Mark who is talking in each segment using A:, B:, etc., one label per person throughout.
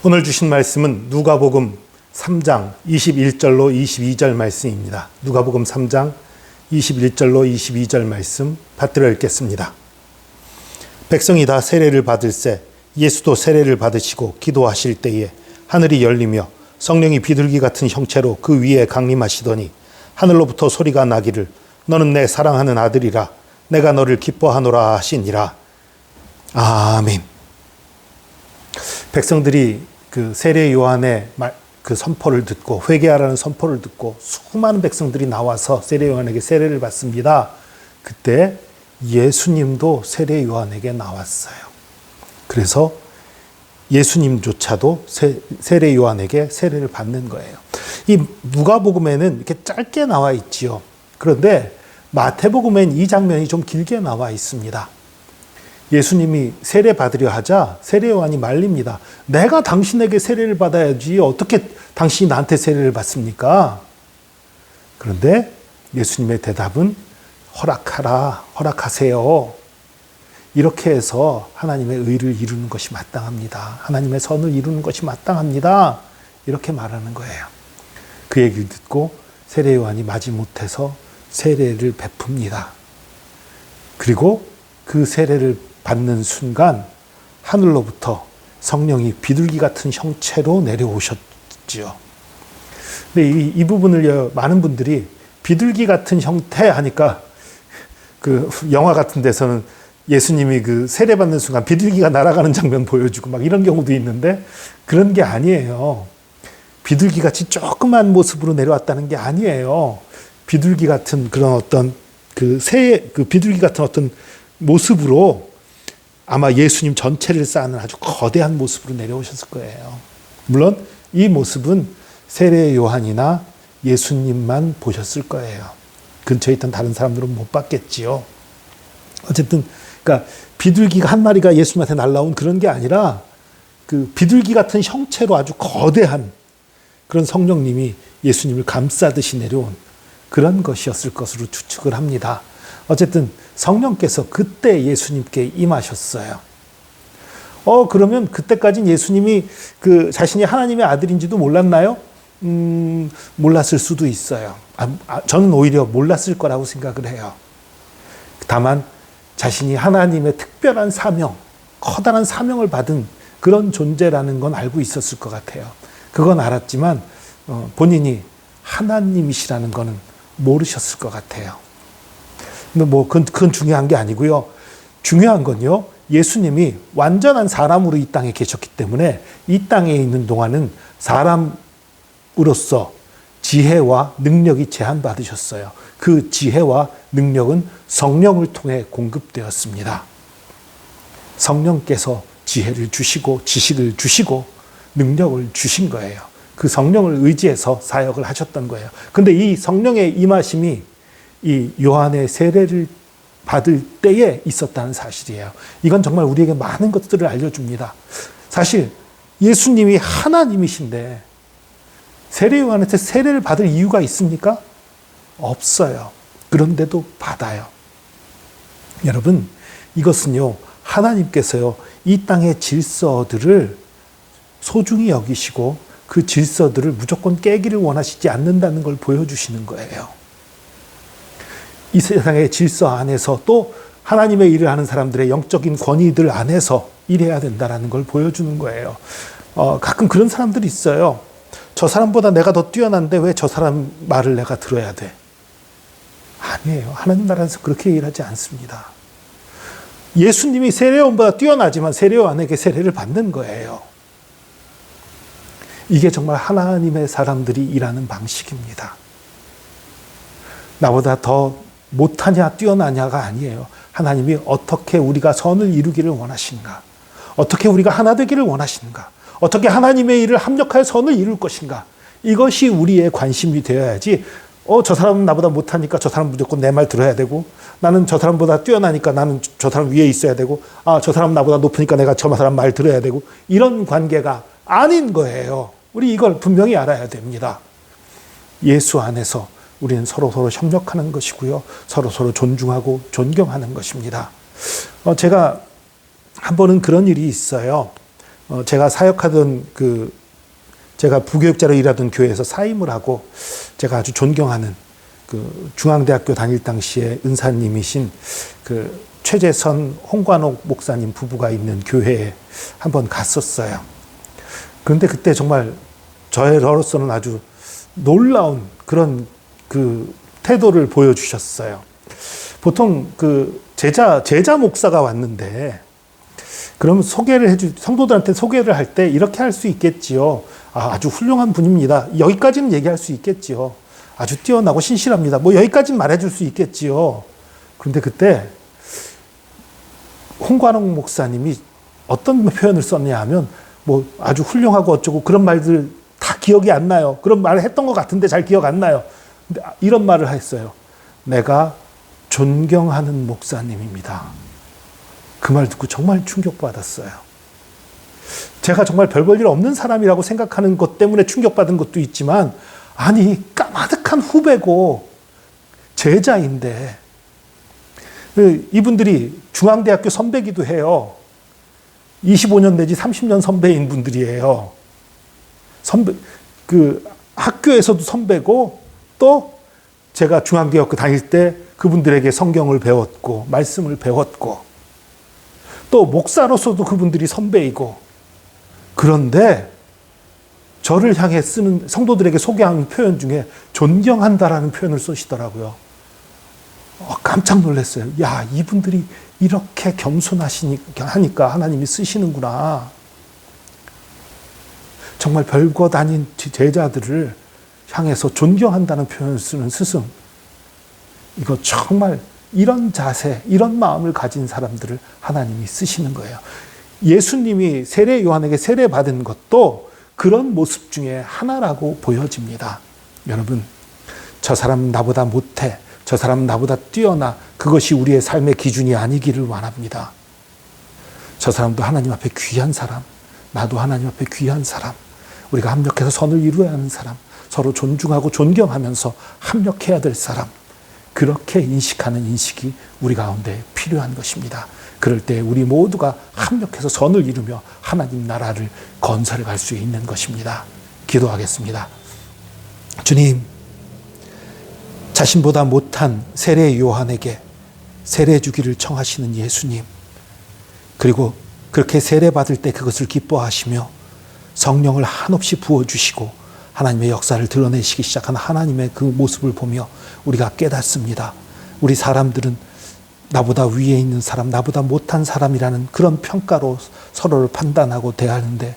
A: 오늘 주신 말씀은 누가복음 3장 21절로 22절 말씀입니다. 누가복음 3장 21절로 22절 말씀 받들어 읽겠습니다. 백성이 다 세례를 받을새 예수도 세례를 받으시고 기도하실 때에 하늘이 열리며 성령이 비둘기 같은 형체로 그 위에 강림하시더니 하늘로부터 소리가 나기를 너는 내 사랑하는 아들이라 내가 너를 기뻐하노라 하시니라. 아멘. 백성들이 그 세례 요한의 그 선포를 듣고 회개하라는 선포를 듣고 수많은 백성들이 나와서 세례 요한에게 세례를 받습니다. 그때 예수님도 세례 요한에게 나왔어요. 그래서 예수님조차도 세례 요한에게 세례를 받는 거예요. 이 누가복음에는 이렇게 짧게 나와 있지요. 그런데 마태복음엔 이 장면이 좀 길게 나와 있습니다. 예수님이 세례 받으려 하자 세례 요한이 말립니다. 내가 당신에게 세례를 받아야지 어떻게 당신이 나한테 세례를 받습니까? 그런데 예수님의 대답은 허락하라, 허락하세요. 이렇게 해서 하나님의 의를 이루는 것이 마땅합니다. 하나님의 선을 이루는 것이 마땅합니다. 이렇게 말하는 거예요. 그 얘기를 듣고 세례 요한이 마지못해서 세례를 베풉니다. 그리고 그 세례를 받는 순간 하늘로부터 성령이 비둘기 같은 형체로 내려오셨지요. 근데 이 부분을 많은 분들이 비둘기 같은 형태 하니까 그 영화 같은 데서는 예수님이 그 세례 받는 순간 비둘기가 날아가는 장면 보여주고 막 이런 경우도 있는데 그런 게 아니에요. 비둘기 같이 조그만 모습으로 내려왔다는 게 아니에요. 비둘기 같은 그런 어떤 그 비둘기 같은 어떤 모습으로 아마 예수님 전체를 쌓는 아주 거대한 모습으로 내려오셨을 거예요. 물론 이 모습은 세례 요한이나 예수님만 보셨을 거예요. 근처에 있던 다른 사람들은 못 봤겠지요. 어쨌든 그러니까 비둘기가 한 마리가 예수님한테 날라온 그런 게 아니라 그 비둘기 같은 형체로 아주 거대한 그런 성령님이 예수님을 감싸듯이 내려온 그런 것이었을 것으로 추측을 합니다. 어쨌든 성령께서 그때 예수님께 임하셨어요. 그러면 그때까지는 예수님이 그 자신이 하나님의 아들인지도 몰랐나요? 몰랐을 수도 있어요. 저는 오히려 몰랐을 거라고 생각을 해요. 다만 자신이 하나님의 특별한 사명, 커다란 사명을 받은 그런 존재라는 건 알고 있었을 것 같아요. 그건 알았지만 본인이 하나님이시라는 거는 모르셨을 것 같아요. 근데 그건 중요한 게 아니고요. 중요한 건요, 예수님이 완전한 사람으로 이 땅에 계셨기 때문에 이 땅에 있는 동안은 사람으로서 지혜와 능력이 제한받으셨어요. 그 지혜와 능력은 성령을 통해 공급되었습니다. 성령께서 지혜를 주시고 지식을 주시고 능력을 주신 거예요. 그 성령을 의지해서 사역을 하셨던 거예요. 근데 이 성령의 임하심이 이 요한의 세례를 받을 때에 있었다는 사실이에요. 이건 정말 우리에게 많은 것들을 알려줍니다. 사실 예수님이 하나님이신데 세례 요한한테 세례를 받을 이유가 있습니까? 없어요. 그런데도 받아요. 여러분, 이것은요, 하나님께서요, 이 땅의 질서들을 소중히 여기시고 그 질서들을 무조건 깨기를 원하시지 않는다는 걸 보여주시는 거예요. 이 세상의 질서 안에서 또 하나님의 일을 하는 사람들의 영적인 권위들 안에서 일해야 된다는 걸 보여주는 거예요. 가끔 그런 사람들이 있어요. 저 사람보다 내가 더 뛰어난데 왜 저 사람 말을 내가 들어야 돼? 아니에요. 하나님 나라에서 그렇게 일하지 않습니다. 예수님이 세례요한보다 뛰어나지만 세례요한에게 세례를 받는 거예요. 이게 정말 하나님의 사람들이 일하는 방식입니다. 나보다 더 못하냐 뛰어나냐가 아니에요. 하나님이 어떻게 우리가 선을 이루기를 원하신가? 어떻게 우리가 하나 되기를 원하시는가? 어떻게 하나님의 일을 합력하여 선을 이룰 것인가? 이것이 우리의 관심이 되어야지, 저 사람은 나보다 못하니까 저 사람 무조건 내 말 들어야 되고, 나는 저 사람보다 뛰어나니까 나는 저 사람 위에 있어야 되고, 저 사람 나보다 높으니까 내가 저 사람 말 들어야 되고, 이런 관계가 아닌 거예요. 우리 이걸 분명히 알아야 됩니다. 예수 안에서 우리는 서로 협력하는 것이고요. 서로 존중하고 존경하는 것입니다. 제가 한 번은 그런 일이 있어요. 제가 사역하던 제가 부교육자로 일하던 교회에서 사임을 하고 제가 아주 존경하는 중앙대학교 다닐 당시에 은사님이신 최재선 홍관옥 목사님 부부가 있는 교회에 한번 갔었어요. 그런데 그때 정말 저로서는 아주 놀라운 그런 태도를 보여주셨어요. 보통 제자 목사가 왔는데 그러면 성도들한테 소개를 할 때 이렇게 할 수 있겠지요. 아주 훌륭한 분입니다. 여기까지는 얘기할 수 있겠지요. 아주 뛰어나고 신실합니다. 뭐 여기까지는 말해줄 수 있겠지요. 그런데 그때 홍관옥 목사님이 어떤 표현을 썼냐 하면 뭐 아주 훌륭하고 어쩌고 그런 말들 다 기억이 안 나요. 그런 말을 했던 것 같은데 잘 기억 안 나요. 근데 이런 말을 했어요. 내가 존경하는 목사님입니다. 그 말 듣고 정말 충격받았어요. 제가 정말 별 볼 일 없는 사람이라고 생각하는 것 때문에 충격받은 것도 있지만 아니 까마득한 후배고 제자인데 이분들이 중앙대학교 선배기도 해요. 25년 내지 30년 선배인 분들이에요. 학교에서도 선배고 또 제가 중앙대학교 다닐 때 그분들에게 성경을 배웠고 말씀을 배웠고 또 목사로서도 그분들이 선배이고 그런데 저를 향해 쓰는 성도들에게 소개하는 표현 중에 존경한다라는 표현을 쓰시더라고요. 깜짝 놀랐어요. 야, 이분들이 이렇게 겸손하니까 하나님이 쓰시는구나. 정말 별것 아닌 제자들을 향해서 존경한다는 표현을 쓰는 스승. 이거 정말 이런 자세, 이런 마음을 가진 사람들을 하나님이 쓰시는 거예요. 예수님이 세례 요한에게 세례받은 것도 그런 모습 중에 하나라고 보여집니다. 여러분, 저 사람은 나보다 못해. 저 사람은 나보다 뛰어나. 그것이 우리의 삶의 기준이 아니기를 원합니다. 저 사람도 하나님 앞에 귀한 사람, 나도 하나님 앞에 귀한 사람, 우리가 합력해서 선을 이루어야 하는 사람, 서로 존중하고 존경하면서 합력해야 될 사람, 그렇게 인식하는 인식이 우리 가운데 필요한 것입니다. 그럴 때 우리 모두가 합력해서 선을 이루며 하나님 나라를 건설해 갈 수 있는 것입니다. 기도하겠습니다. 주님, 자신보다 못한 세례 요한에게 세례 주기를 청하시는 예수님, 그리고 그렇게 세례 받을 때 그것을 기뻐하시며 성령을 한없이 부어주시고 하나님의 역사를 드러내시기 시작한 하나님의 그 모습을 보며 우리가 깨닫습니다. 우리 사람들은 나보다 위에 있는 사람, 나보다 못한 사람이라는 그런 평가로 서로를 판단하고 대하는데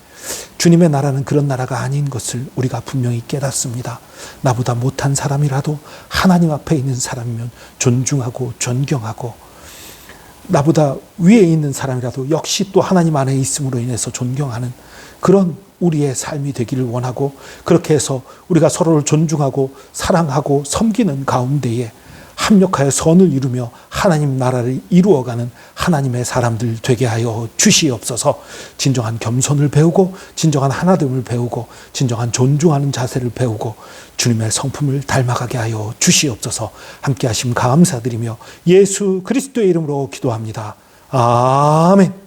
A: 주님의 나라는 그런 나라가 아닌 것을 우리가 분명히 깨닫습니다. 나보다 못한 사람이라도 하나님 앞에 있는 사람이면 존중하고 존경하고, 나보다 위에 있는 사람이라도 역시 또 하나님 안에 있음으로 인해서 존경하는 그런 우리의 삶이 되기를 원하고, 그렇게 해서 우리가 서로를 존중하고 사랑하고 섬기는 가운데에 합력하여 선을 이루며 하나님 나라를 이루어가는 하나님의 사람들 되게 하여 주시옵소서. 진정한 겸손을 배우고 진정한 하나됨을 배우고 진정한 존중하는 자세를 배우고 주님의 성품을 닮아가게 하여 주시옵소서. 함께 하심 감사드리며 예수 그리스도의 이름으로 기도합니다. 아멘.